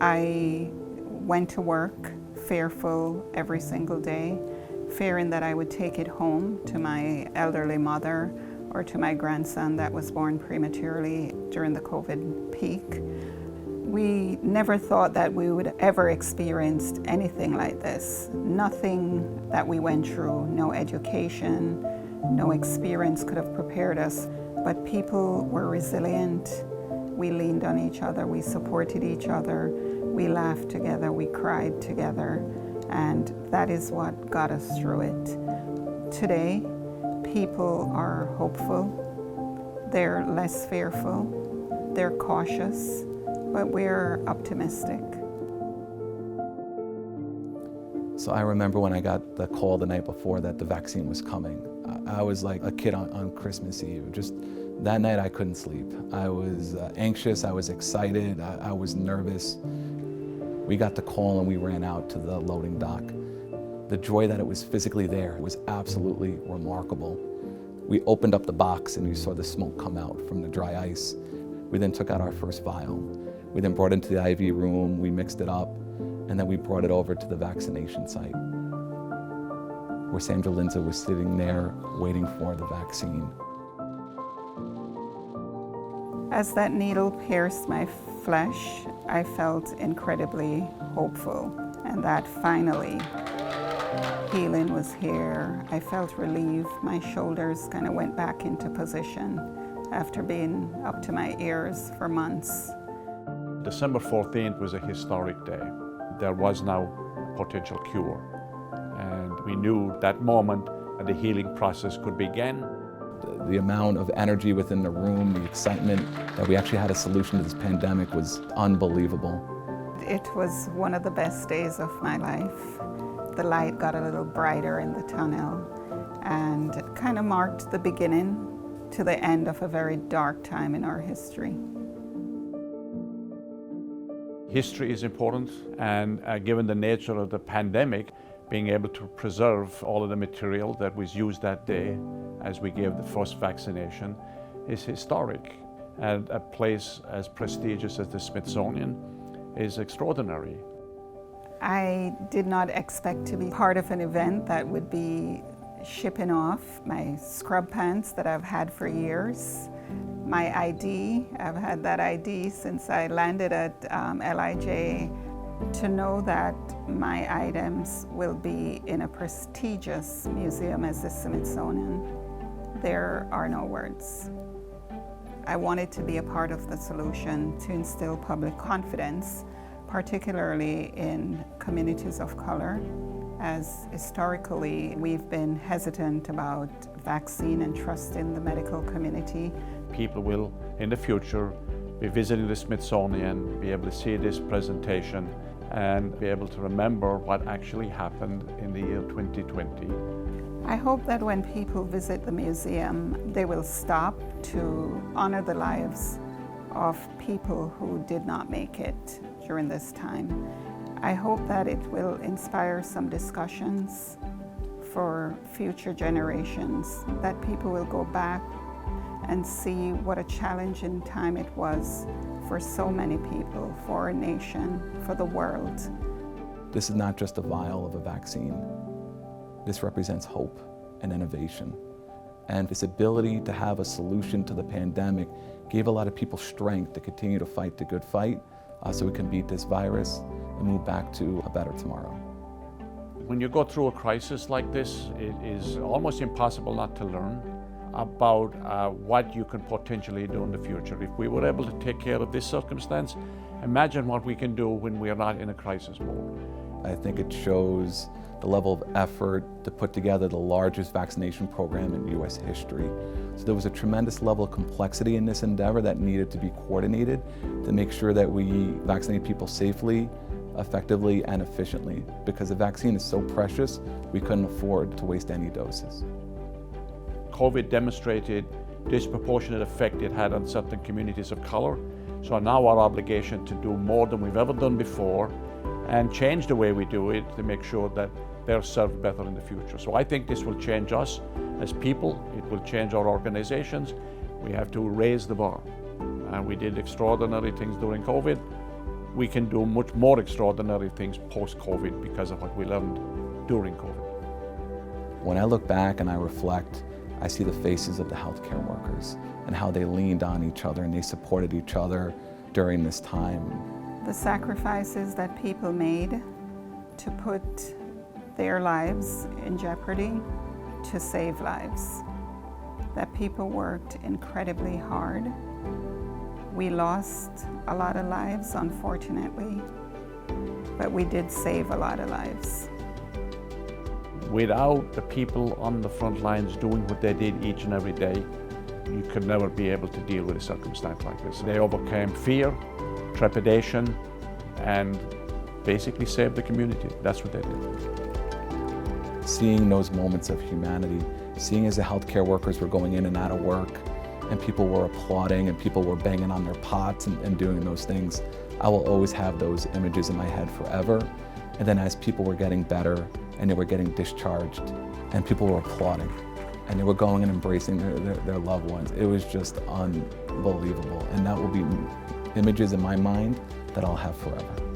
I went to work fearful every single day, fearing that I would take it home to my elderly mother or to my grandson that was born prematurely during the COVID peak. We never thought that we would ever experience anything like this. Nothing that we went through, no education, no experience could have prepared us, but people were resilient. We leaned on each other, we supported each other, we laughed together, we cried together, and that is what got us through it. Today, people are hopeful, they're less fearful, they're cautious, but we're optimistic. So I remember when I got the call the night before that the vaccine was coming. I was like a kid on Christmas Eve. Just that night I couldn't sleep. I was anxious, I was excited, I was nervous. We got the call and we ran out to the loading dock. The joy that it was physically there was absolutely remarkable. We opened up the box and we saw the smoke come out from the dry ice. We then took out our first vial. We then brought it into the IV room, we mixed it up, and then we brought it over to the vaccination site, where Sandra Lindsay was sitting there waiting for the vaccine. As that needle pierced my flesh, I felt incredibly hopeful, and that finally healing was here. I felt relieved. My shoulders kind of went back into position after being up to my ears for months. December 14th was a historic day. There was now potential cure, and we knew that moment that the healing process could begin. The amount of energy within the room, the excitement that we actually had a solution to this pandemic was unbelievable. It was one of the best days of my life. The light got a little brighter in the tunnel, and it kind of marked the beginning to the end of a very dark time in our history. History is important, and given the nature of the pandemic, being able to preserve all of the material that was used that day as we gave the first vaccination is historic. And a place as prestigious as the Smithsonian is extraordinary. I did not expect to be part of an event that would be shipping off my scrub pants that I've had for years. My ID, I've had that ID since I landed at LIJ. To know that my items will be in a prestigious museum as the Smithsonian, there are no words. I wanted to be a part of the solution to instill public confidence, particularly in communities of color, as historically we've been hesitant about vaccine and trust in the medical community. People will, in the future, be visiting the Smithsonian, be able to see this presentation, and be able to remember what actually happened in the year 2020. I hope that when people visit the museum, they will stop to honor the lives of people who did not make it during this time. I hope that it will inspire some discussions for future generations, that people will go back and see what a challenging time it was for so many people, for our nation, for the world. This is not just a vial of a vaccine. This represents hope and innovation. And this ability to have a solution to the pandemic gave a lot of people strength to continue to fight the good fight so we can beat this virus and move back to a better tomorrow. When you go through a crisis like this, it is almost impossible not to learn about what you can potentially do in the future. If we were able to take care of this circumstance, imagine what we can do when we are not in a crisis mode. I think it shows the level of effort to put together the largest vaccination program in U.S. history. So there was a tremendous level of complexity in this endeavor that needed to be coordinated to make sure that we vaccinate people safely, effectively, and efficiently. Because the vaccine is so precious, we couldn't afford to waste any doses. COVID demonstrated disproportionate effect it had on certain communities of color. So now our obligation to do more than we've ever done before and change the way we do it to make sure that they're served better in the future. So I think this will change us as people, it will change our organizations. We have to raise the bar. And we did extraordinary things during COVID. we can do much more extraordinary things post-COVID because of what we learned during COVID. When I look back and I reflect, I see the faces of the healthcare workers and how they leaned on each other and they supported each other during this time. The sacrifices that people made to put their lives in jeopardy to save lives. That people worked incredibly hard. We lost a lot of lives, unfortunately, but we did save a lot of lives. Without the people on the front lines doing what they did each and every day, you could never be able to deal with a circumstance like this. They overcame fear, trepidation, and basically saved the community. That's what they did. Seeing those moments of humanity, seeing as the healthcare workers were going in and out of work, and people were applauding and people were banging on their pots and doing those things, I will always have those images in my head forever. And then as people were getting better and they were getting discharged and people were applauding and they were going and embracing their loved ones, it was just unbelievable. And that will be images in my mind that I'll have forever.